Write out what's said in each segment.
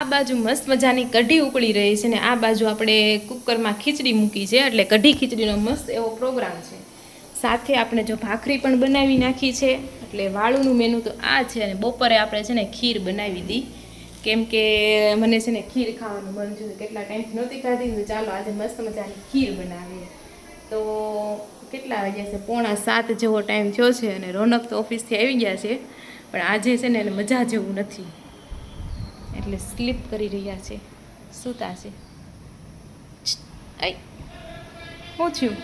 આ બાજુ મસ્ત મજાની કઢી ઉકળી રહી છે ને આ બાજુ આપણે કુકરમાં ખીચડી મૂકી છે, એટલે કઢી ખીચડીનો મસ્ત એવો પ્રોગ્રામ છે. સાથે આપણે જો ભાખરી પણ બનાવી નાખી છે, એટલે વાળુનું મેનુ તો આ છે. અને બપોરે આપણે છે ને ખીર બનાવી દી, કેમ કે મને છે ને ખીર ખાવાનું મન થયું, કેટલા ટાઈમથી નહોતી ખાધી, તો ચાલો આજે મસ્ત મજાની ખીર બનાવીએ. તો કેટલા વાગ્યા છે? 6:45 જેવો ટાઈમ થયો છે અને રોનક તો ઓફિસથી આવી ગયા છે, પણ આજે છે ને એને મજા જેવું નથી, એટલે સ્લીપ કરી રહ્યા છે, સૂતા છે. આઈ શું થયું?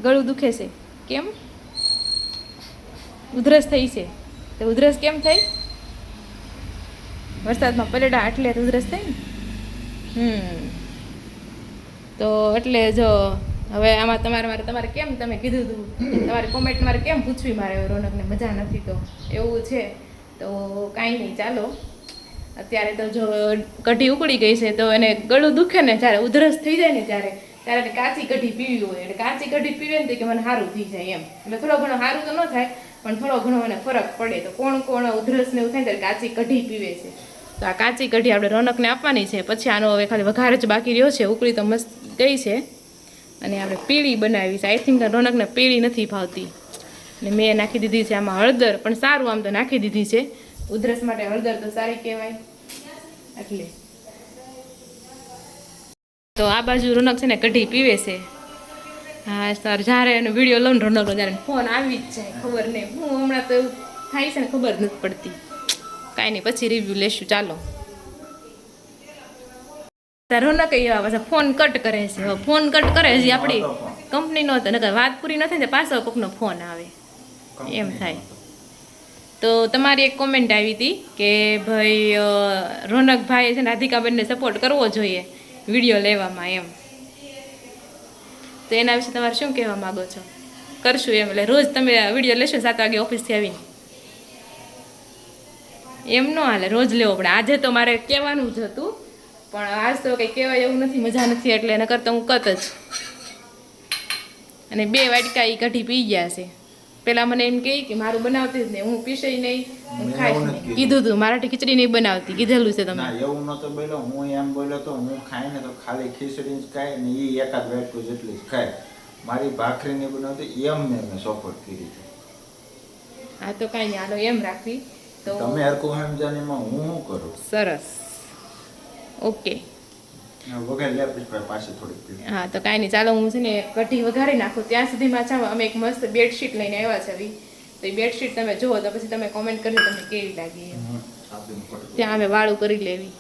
ગળું દુખે છે? કેમ? ઉધરસ થઈ છે? તો ઉધરસ કેમ થઈ? વરસાદમાં પલડા એટલે ઉધરસ થઈ ને. તો એટલે જો હવે આમાં તમારે કેમ, તમે કીધું હતું તમારે કોમેન્ટ મારે કેમ પૂછવી, મારે રોનકને મજા નથી તો એવું છે. તો કાંઈ નહીં, ચાલો અત્યારે તો જો કઢી ઉકળી ગઈ છે, તો એને ગળું દુખે ને જ્યારે ઉધરસ થઈ જાય ને ત્યારે કાચી કઢી પીવી હોય, એટલે કાચી કઢી પીવે ને કે મને સારું થઈ જાય એમ, એટલે થોડો ઘણો સારું તો ન થાય પણ થોડો ઘણો એને ફરક પડે. તો કોણ ઉધરસ ને એવું થાય ત્યારે કાચી કઢી પીવે છે. તો આ કાચી કઢી આપણે રોનકને આપવાની છે. પછી આનો હવે ખાલી વઘાર જ બાકી રહ્યો છે. ઉકળી તો મસ્ત ગઈ છે અને આપણે પીળી બનાવી છે. આઈ થિંક રોનકને પીળી નથી ભાવતી, અને મેં નાખી દીધી છે આમાં હળદર, પણ સારું આમ તો નાખી દીધી છે, ઉધરસ માટે હળદર તો સારી કહેવાય. એટલે તો આ બાજુ રોનક છે ને કઢી પીવે છે. હા સર, જ્યારે એનો વિડીયો લઉં ને રોનકનો જ્યારે ફોન આવી જ જાય, ખબર નહીં હું હમણાં તો એવું થાય છે ને ખબર નથી પડતી. કાંઈ નહીં, પછી રિવ્યૂ લેશું. ચાલો. રોનક એવા પાછા ફોન કટ કરે છે. હવે ફોન કટ કરે છે આપણી કંપનીનો હતો, નકર વાત પૂરી ન થાય ને પાછો કોકનો ફોન આવે એમ થાય. તો તમારી એક કોમેન્ટ આવી હતી કે ભાઈ રોનકભાઈ છે ને રાધિકાબેનને સપોર્ટ કરવો જોઈએ વિડીયો લેવામાં એમ. તો એના વિશે તમારે શું કહેવા માગો છો? કરશું એમ, એટલે રોજ તમે વિડીયો લેશો 7 વાગે ઓફિસથી આવીને? એમ ન હાલે, રોજ લેવો પડે. આજે તો મારે કહેવાનું જ હતું, પણ આજ તો કંઈ કહેવાય એવું નથી, મજા નથી, એટલે એને કરતાં હું કત જ. અને 2 વાટકા એ કઢી પી ગયા છે. પેલા મને એમ કહે કે મારું બનાવતી જ નહીં, હું પીશે નહીં, હું ખાઈશ નહીં. કીધું તું મારાથી ખીચડી નહીં બનાવતી, કીધેલું છે તમે. એવું નતો બોલ્યો, હું એમ બોલ્યો તો હું ખાઈ ને તો ખાલી ખીચડી જ ખાય ને એ એકાદ વાટકું જેટલી જ ખાય. મારી ભાખરી નહીં બનાવતી એમ મેં સપોર્ટ કરી. હા તો કાંઈ નહીં, હાલો એમ રાખવી. તો તમે હરકું સમજાને એમાં હું શું કરું? સરસ, ઓકે. વઘાર લે પછી પાછી થોડીક. હા તો કાંઈ નહીં, ચાલો હું છે ને કઢી વઘારી નાખું. ત્યાં સુધીમાં ચાલો અમે એક મસ્ત બેડશીટ લઈને આવ્યા છે. તો એ બેડશીટ તમે જુઓ તો પછી તમે કોમેન્ટ કરજો તમને કેવી લાગી એમ. ત્યાં અમે વાળું કરી લેવી.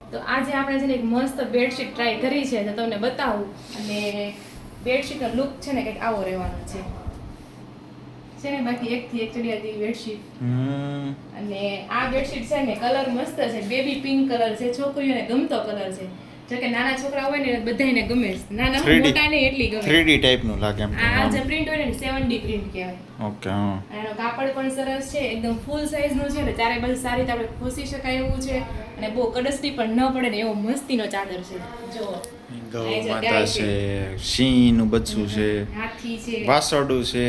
તો આજે આપણે છે ને એક મસ્ત બેડશીટ ટ્રાય કરી છે, તો તમને બતાવું. અને બેડશીટનો લુક છે ને કંઈક આવો રહેવાનો છે ને, બાકી એકથી એક ચડિયાતી બેડશીટ. અને આ બેડશીટ છે ને કલર મસ્ત છે, બેબી પિંક કલર છે, છોકરીઓને ગમતો કલર છે. જો કે નાના છોકરા હોય ને બધાને ગમે છે, નાના મોટા ને એટલી ગમે. 3D ટાઈપનું લાગે એમ. આ જે પ્રિન્ટ હોય ને 7D પ્રિન્ટ કહેવાય. ઓકે. હા. એનો કાપડ પણ સરસ છે, એકદમ ફૂલ સાઈઝનું છે ને, ચારે બાજુ સારી રીતે આપણે ખોસી શકાય એવું છે, અને બહુ કડસતી પણ ન પડે ને એવો મસ્તીનો ચાદર છે. જો ગૌ માતા છે, સિંહનું બચ્ચું છે, હાથી છે, વાસડું છે,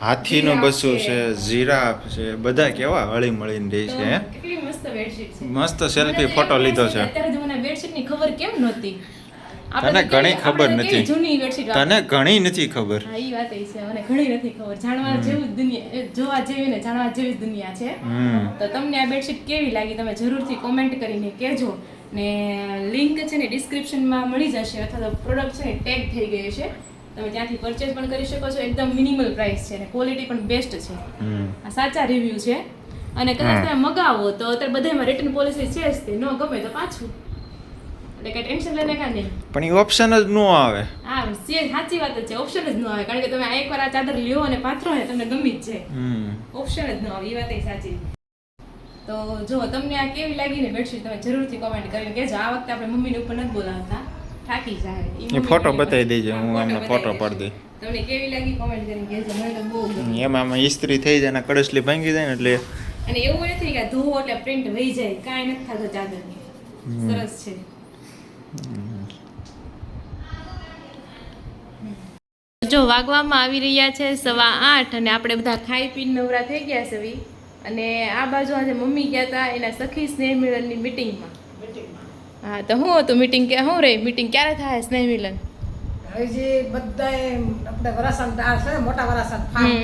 હાથીનું બચ્ચું છે, જીરાફ છે, બધા કેવા હળી મળીને રહે છે. કેટલી મસ્ત બેડશીટ છે. મસ્ત સેલ્ફી ફોટો લીધો છે. અત્યારે જો મને બેડશીટની ખબર કેમ નહોતી? તને ઘણી ખબર નથી. જૂની બેડશીટ તને ઘણી નથી ખબર. હા એ વાત છે, મને ઘણી નથી ખબર. જાણવા જેવું દુનિયા, જોવા જેવી ને જાણવા જેવી જ દુનિયા છે. તો તમને આ બેડશીટ કેવી લાગી તમે જરૂરથી કોમેન્ટ કરીને કહેજો. ને લિંક છે ને ડિસ્ક્રિપ્શનમાં મળી જશે, અથવા તો પ્રોડક્ટ છે ને ટેગ થઈ ગઈ છે, તમે ત્યાંથી પરચેસ પણ કરી શકો છો. એકદમ મિનિમલ પ્રાઇસ છે અને ક્વોલિટી પણ બેસ્ટ છે. આ સાચા રિવ્યૂ છે. અને કદાચ તમે મગાવો તો અત્યારે બધામાં રિટર્ન પોલિસી છે જ, તે ન ગમે તો પાછું, એટલે કઈ ટેન્શન લઈને કાંઈ નહીં. પણ એ ઓપ્શન જ ન આવે. હા સાચી વાત જ છે, ઓપ્શન જ ન આવે. કારણ કે તમે એકવાર આ ચાદર લ્યો અને પાથરો ને તમને ગમી જ જાય, ઓપ્શન જ ન આવે. એ વાત સાચી. તો જો તમને આ કેવી લાગી ને બેડશીટ તમે જરૂરથી કોમેન્ટ કરીને કહેજો. આ વખતે આપણે મમ્મીને ઉપર નથી બોલાવતા, થાકી જાય. એ ફોટો બતાવી દેજો, હું એમને ફોટો પાડી દઈ. તમને કેવી લાગી કોમેન્ટ કરીને કહેજો. મને તો બહુ ગમી. એમાં ઇસ્ત્રી થઈ જાય ને કડસલી ભાંગી જાય ને એટલે. અને એવું નથી કે ધોવો એટલે પ્રિન્ટ વહી જાય, કાંઈ નથી થતું ચાદરની. સરસ છે. જો વાગવામાં આવી રહ્યા છે 8:15 અને આપણે બધા ખાઈ પીને નવરા થઈ ગયા છે. અને આ બાજુ આજે મમ્મી ગયા હતા એના સખી સ્નેહ મિલનની મિટિંગમાં. હા તો શું હતું મિટિંગ કે શું રહી મિટિંગ ક્યારે થાય સ્નેહ મિલન? હવે જે બધાએ આપણે વરાસણ દાળ છે ને મોટા વરાસણ ફાર્મ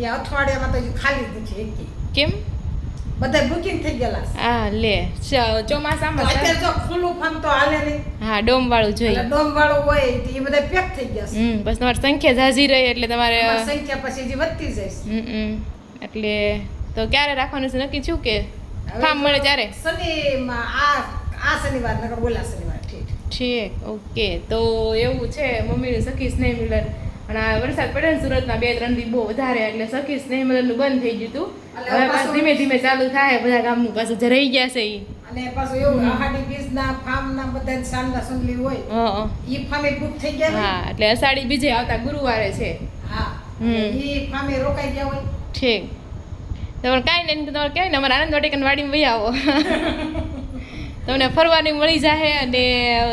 એ અઠવાડિયામાં તો હજી ખાલી જ નથી એકેય. કેમ? બધા બુકિંગ થઈ ગયેલા છે. હા લે તો ચોમાસામાં અત્યારે જો ખુલ્લું ફાર્મ તો હાલે નહીં. હા ડોમ વાળું જોઈએ. એટલે ડોમ વાળું હોય તો એ બધા પેક થઈ ગયા છે. બસ તમારી સંખ્યા ઝાઝી રહી એટલે તમારે અમારી સંખ્યા પછી હજી વધતી જાય એટલે તો ક્યારે રાખવાનું છે નક્કી છું કે છે. ફાર્મ મળે ત્યારે? શનિમાં આ શનિવાર નકર ઓલા શનિવાર ઠીક ઓકે. તો એવું છે મમ્મીનું સખી સ્નેહ મિલન અને આ વરસાદ પડે ને સુરતમાં 2-3 દી બહુ વધારે એટલે સખી સ્નેહ મિલનનું બંધ થઈ ગયું હતું. હવે પાછું ધીમે ધીમે ચાલુ થાય બધા ગામનું પાછું જે રહી ગયા છે ઈ. અને પાછું એવું આહાડી બીજના ફાર્મના બધા સાંજના સંગલી હોય ઈ ફાર્મે બુક થઈ ગયા હોય. હા એટલે અષાઢી બીજે આવતા ગુરુવારે છે. હા ઈ ફાર્મે રોકાઈ ગયા હોય. ઠીક. તમારે કાંઈ નહીં તમારે કહેવાય ને અમારે આનંદ વાટિકાની વાડીમાં વહી આવો. તમને ફરવાની મળી જાય અને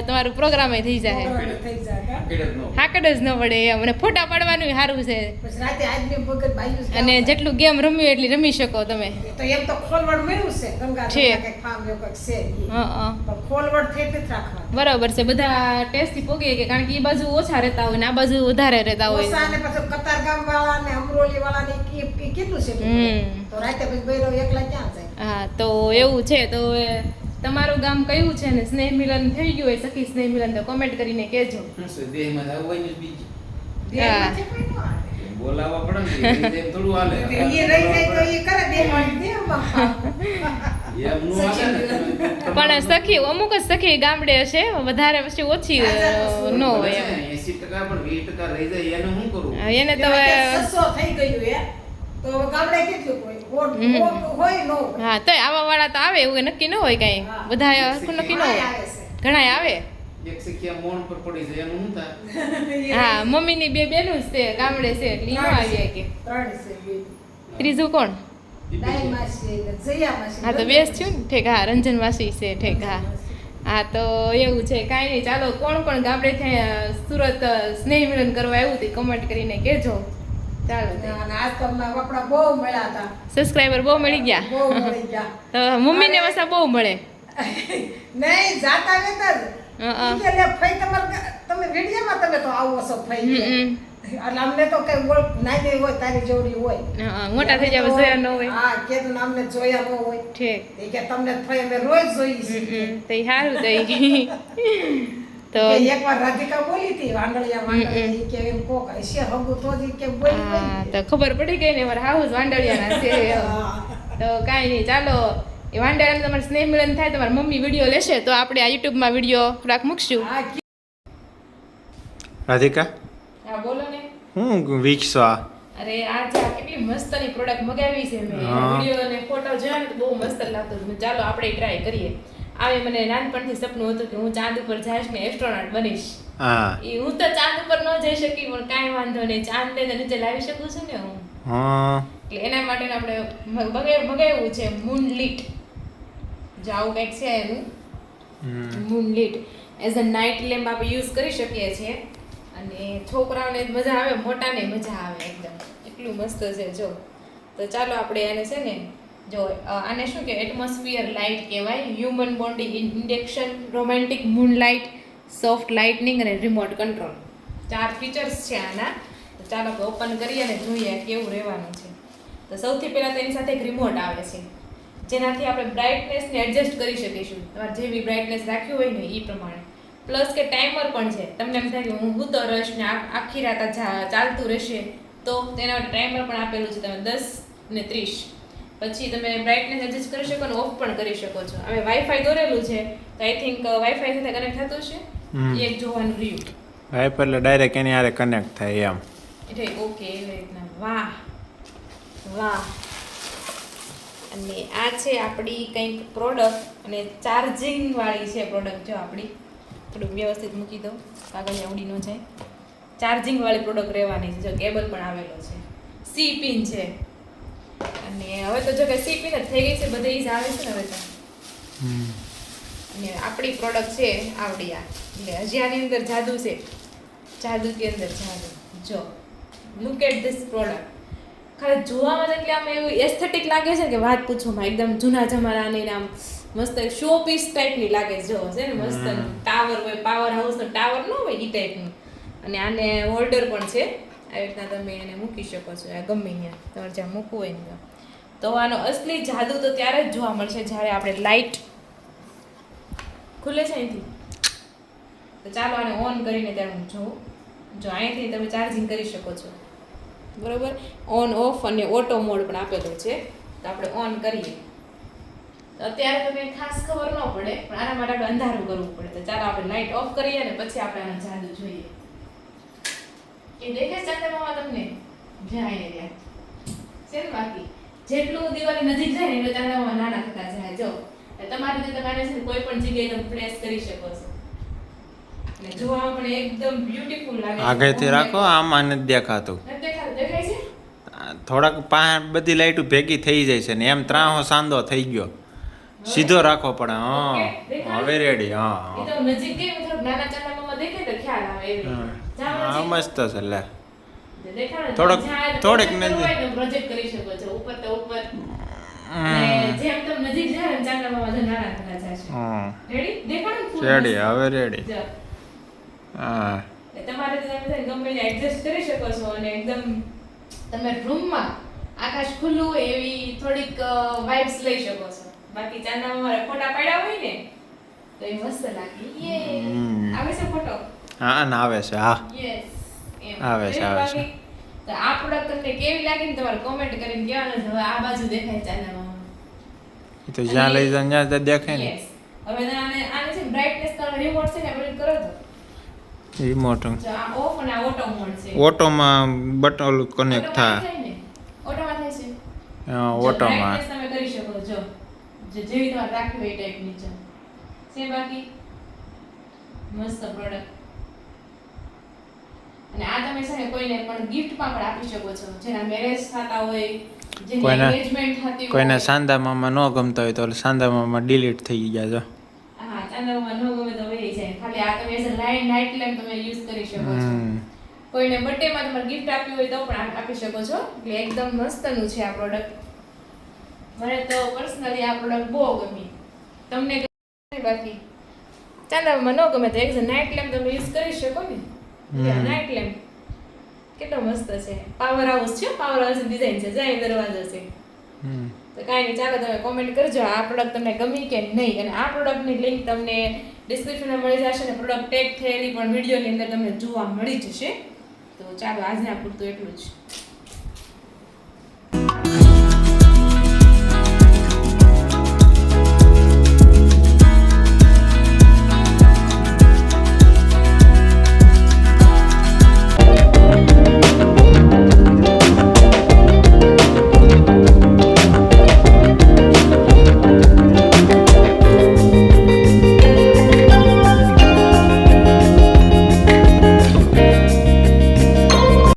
તમારું પ્રોગ્રામે થઈ જાય. થઈ જાય હાકડ જ ન પડે એમ અને ફોટા પાડવાનું સારું છે. પછી રાતે આજની વખત બાયું છે. અને જેટલું ગેમ રમ્યું એટલી રમી શકો તમે. તો એમ તો ખોલવડ મળ્યું છે ગંગા છે. કંઈક ફાર્મ એવું કંઈક છે ઈ. હા પણ ખોલવડ થઈ જ રાખવાનું. બરાબર છે બધા ટેસ્ટથી પોગી કે કારણ કે એ બાજુ ઓછા રહેતા હોય ને આ બાજુ વધારે રહેતા હોય. ઓછા ને પછી કતારગામ વાળા ને અમરોલી વાળા ને કેટલું છે તો રાતે પછી બૈરો એકલા ક્યાં જાય. હા તો એવું છે તો તમારું ગામ કયું છે ને સ્નેહ મિલન થઈ ગયું હોય સખી સ્નેહ મિલન તો કોમેન્ટ કરીને કહેજો. દેહમાંથી કોઈ ન આવે. બોલાવા પડે ને દેહ થોડું હાલે. ઈ રહી જાય તો ઈ કરે દેહમાં દેહમાં એમ નું હાલે ને. પણ સખી અમુક જ સખી ગામડે હશે વધારે પછી ઓછી ન હોય એમ. 80% પણ 20% રહી જાય એને શું કરું? એને તો હવે 600 થઈ ગયું હે તો ગામડે કેટલું હોય હોય નો હા તો આવા વાળા તો આવે એવું નક્કી ન હોય કઈ. બધા આખું નક્કી ન હોય. ઘણા આવે. એક સખિયા મોણ પર પડી જાય એનું શું થાય? હા મમ્મીની 2 બહેનો જ છે ગામડે છે એટલે ઈ ન આવી કે. ત્રણ છે બે. ત્રીજું કોણ? ડાઈ માસી ને જયા માસી. હા તો બેસ થયું ને ઠીક. હા રંજન માસી છે ઠીક. હા હા તો એવું છે કાંઈ નહીં ચાલો કોણ કોણ ગામડેથી સુરત સ્નેહ મિલન કરવા આવ્યું હતું કમેન્ટ કરીને કહેજો. ચાલો અને આજ તો અમને કપડા બહુ મળ્યા હતા. સબસ્ક્રાઈબર બહુ મળી ગયા. બહુ મળી ગયા. તો મમ્મીને વસા બહુ મળે. નહીં જાતા વેતા જ ઈ કે લે ફઈ તમે વિડિયામાં તમે તો આવો છો ફઈ કે એટલે અમને તો કઈ ઓળખ નાની હોય તારી જોડી હોય મોટા થઈ જાય જોયા ન હોય. હા કે તો અમને જોયા ન હોય ઠીક. એ કે તમને ફઈ અમે રોજ જોઈએ છીએ તો ઈ સારું તો તો એકવાર રાધિકા બોલી હતી વાંદળિયા ઈ કે એમ કોક હશે હગુ તો જ ઈ કે બોલી હા તો ખબર પડી ગઈ ને મારા હાઉસ વાંડળિયાના છે તો કાંઈ નહીં ચાલો એ વાંડળિયામાં તમારે સ્નેહ મિલન થાય તમારી મમ્મી વિડીયો લેશે તો આપણે આ યુટ્યુબમાં વિડીયો થોડાક મૂકશું. રાધિકા હા બોલો ને. હું વિકસવા અરે આ કેટલી મસ્તની પ્રોડક્ટ મગાવી છે મેં વિડીયો અને ફોટો જોયા ને તો બહુ મસ્ત લાગતો હતો. ચાલો આપણે ટ્રાય કરીએ. આવે મને નાનપણથી સપનું હતું કે હું ચાંદ ઉપર જઈશ ને એસ્ટ્રોનોટ બનીશ. હા એ હું તો ચાંદ ઉપર ન જઈ શકી પણ કાંઈ વાંધો નહીં ચાંદ ને નીચે લાવી શકું છું ને હું. હા એટલે એના માટે આપણે મગાવ્યું છે મૂનલીટ. જો આવું કંઈક છે એનું મૂનલીટ એઝ અ નાઇટ લેમ્પ આપણે યુઝ કરી શકીએ છીએ અને છોકરાઓને મજા આવે મોટાને મજા આવે એકદમ એટલું મસ્ત છે જો. તો ચાલો આપણે એને છે ને જો આને શું કે એટમોસ્ફિયર લાઇટ કહેવાય. Human Bondi induction romantic moonlight soft lightning અને રિમોટ કંટ્રોલ 4 ફીચર્સ છે આના. તો ચાલો આપણે ઓપન કરીએ અને જોઈએ કેવું રહેવાનું છે. તો સૌથી પહેલાં તો એની સાથે એક રિમોટ આવે છે જેનાથી આપણે બ્રાઇટનેસને એડજસ્ટ કરી શકીશું તમારે જેવી બ્રાઇટનેસ રાખ્યું હોય ને એ પ્રમાણે. પ્લસ કે ટાઈમર પણ છે. તમને એમ થાય કે હું સૂતો રહીશ ને આખી રાત ચાલતું રહેશે તો તેના માટે ટાઈમર પણ આપેલું છે. તમે 10 ને 30 પછી તમે બ્રાઇટનેસ એડજસ્ટ કરી શકો અને ઓફ પણ કરી શકો છો. હવે વાઈફાઈ દોરેલું છે તો આઈ થિંક વાઈફાઈ સાથે કનેક્ટ થતું છે એક જોવાનું રહ્યું. વાઈફાઈ એટલે ડાયરેક્ટ એની હારે કનેક્ટ થાય એમ. એટલે ઓકે એવી રીતના. વાહ વાહ. અને આ છે આપણી કંઈક પ્રોડક્ટ અને ચાર્જિંગ વાળી છે પ્રોડક્ટ. જો આપણી થોડુંક વ્યવસ્થિત મૂકી દો કાગળિયા ઉડી ન જાય. ચાર્જિંગ વાળી પ્રોડક્ટ રહેવાની છે. જો કેબલ પણ આવેલો છે. સી પિન છે અને હવે તો જો કે સી પિન જ થઈ ગઈ છે બધે જ આવે છે ને હવે તો. અને આપણી પ્રોડક્ટ છે આવડી આ એટલે હજી આની અંદર જાદુ છે. જાદુ કે અંદર જાદુ. જો લુક એટ ધીસ પ્રોડક્ટ. ખાલી જોવામાં જ એટલે આમ એવું એસ્થેટિક લાગે છે કે વાત પૂછવામાં એકદમ જૂના જમાનાની ને આમ મસ્ત શો પીસ ટાઈપની લાગે છે જો છે ને મસ્ત ટાવર હોય પાવર હાઉસ નો ટાવર ન હોય એ ટાઈપનું અને આને હોલ્ડર પણ છે આવી રીતના તમે એને મૂકી શકો છો આ ગમે ત્યાં તમારે જ્યાં મૂકવું હોય ને તો આનો અસલી જાદુ તો ત્યારે જ જોવા મળશે જ્યારે આપણે લાઇટ ખુલે છે અહીંથી તો ચાલો આને ઓન કરીને ત્યારે હું જોઉં જો અહીંથી તમે ચાર્જિંગ કરી શકો છો બરોબર ઓન ઓફ અને ઓટો મોડ પણ આપેલો છે તો આપણે ઓન કરીએ તો અત્યારે તો કંઈ ખાસ ખબર ન પડે પણ આના માટે આપણે અંધારું કરવું પડે તો ચાલો આપણે લાઇટ ઓફ કરીએ અને પછી આપણે આનો જાદુ જોઈએ એ દેખે છે ચાંદામામા તમને જાય રહ્યા છે ને બાકી જેટલું દિવાળી નજીક જાય ને એટલું ચાંદામામા નાના થતા જાય જો તમારી રીતે તમારે છે ને કોઈ પણ જગ્યાએ તમે પ્લેસ કરી શકો છો અને જોવામાં પણ એકદમ બ્યુટીફુલ લાગે છે આગળથી રાખો આમાં નથી દેખાતું દેખાય છે થોડાક બધી લાઈટો ભેગી થઈ જાય છે ને એમ ત્રાહો સાંદો થઈ ગયો સીધો રાખવો પડે હા હવે રેડી હા એ તો નજીક ગઈ થોડુંક નાના ચાંદામામા દેખે તો ખ્યાલ આવે એવી હા મસ્ત છે લે દેખાડે થોડેક નજીક પ્રોજેક્ટ કરી શકો છો ઉપર તો ઉપર અને જેમ તમે નજીક જાય ને ચાંદામામા તો નાના થતા જશે રેડી દેખાડો ને full રેડી મસ્ત. હવે રેડી જો. હા એટલે તમારે તો તમે છે ને ગમે તે એડજસ્ટ કરી શકો છો અને એકદમ તમે રૂમમાં આકાશ ખુલ્લું હોય એવી થોડીક વાઇબ્સ લઈ શકો છો બાકી ચાંદામામા ફોટા પાડ્યા હોય ને તો એ મસ્ત લાગે યે આવે છે ફોટો હા ને આવે છે હા યસ આવે છે, આવે છે. તો આ પ્રોડક્ટ તમને કેવી લાગી ને તમારે કોમેન્ટ કરીને કહેવાનું છે હવે આ બાજુ દેખાય ચાંદામામા એ તો જ્યાં લઈ જાય ત્યાં તો દેખાય ને યસ હવે આને છે બ્રાઇટનેસ તમારો રિમોટ છે ને આપણે કરો તો રિમોટ જો આ ઓફ અને આ ઓટો મોડ છે ઓટોમાં બટન કનેક્ટ થાય ઓટોમાં થાય છે હા, જો ઓટોમાં brightness તમે કરી શકો છો જેવી તમારે રાખવી હોય એ ટાઈપની છે બાકી મસ્ત પ્રોડક્ટ અને આ તમે છે ને કોઈને પણ ગિફ્ટમાં પણ આપી શકો છો જેના મેરેજ થતા હોય જેની કોઈના- એન્ગેજમેન્ટ થતી કોઈને હોય સાંદા મામા ન ગમતા હોય તો સાંદા મામા ડિલીટ થઈ ગયા છો હા ચાંદામાં ન ગમે તો વહી જાય ખાલી આ તમે એઝ અ નાઇટ લેમ્પ તમે યુઝ કરી શકો છો કોઈને બર્થડે માં તમારે ગિફ્ટ આપવી હોય તો પણ આપી શકો છો એટલે એકદમ મસ્તનું છે આ પ્રોડક્ટ મને તો પર્સનલી આ પ્રોડક્ટ બહુ ગમી તમને ગમી? બાકી ચાંદામાં ન ગમે તો એઝ અ નાઇટ લેમ્પ તમે યુઝ કરી શકો ને નાઇટ લેમ્પ કેટલો મસ્ત છે પાવર હાઉસ છે પાવર હાઉસ ડિઝાઇન છે જાય દરવાજો છે તો કાંઈ નહીં ચાલો તમે કોમેન્ટ કરજો આ પ્રોડક્ટ તમને ગમી કે નહીં અને આ પ્રોડક્ટની લિંક તમને ડિસ્ક્રિપ્શનમાં મળી જશે અને પ્રોડક્ટ ટેગ થયેલી પણ વિડીયોની અંદર તમને જોવા મળી જશે તો ચાલો આજના પૂરતું એટલું જ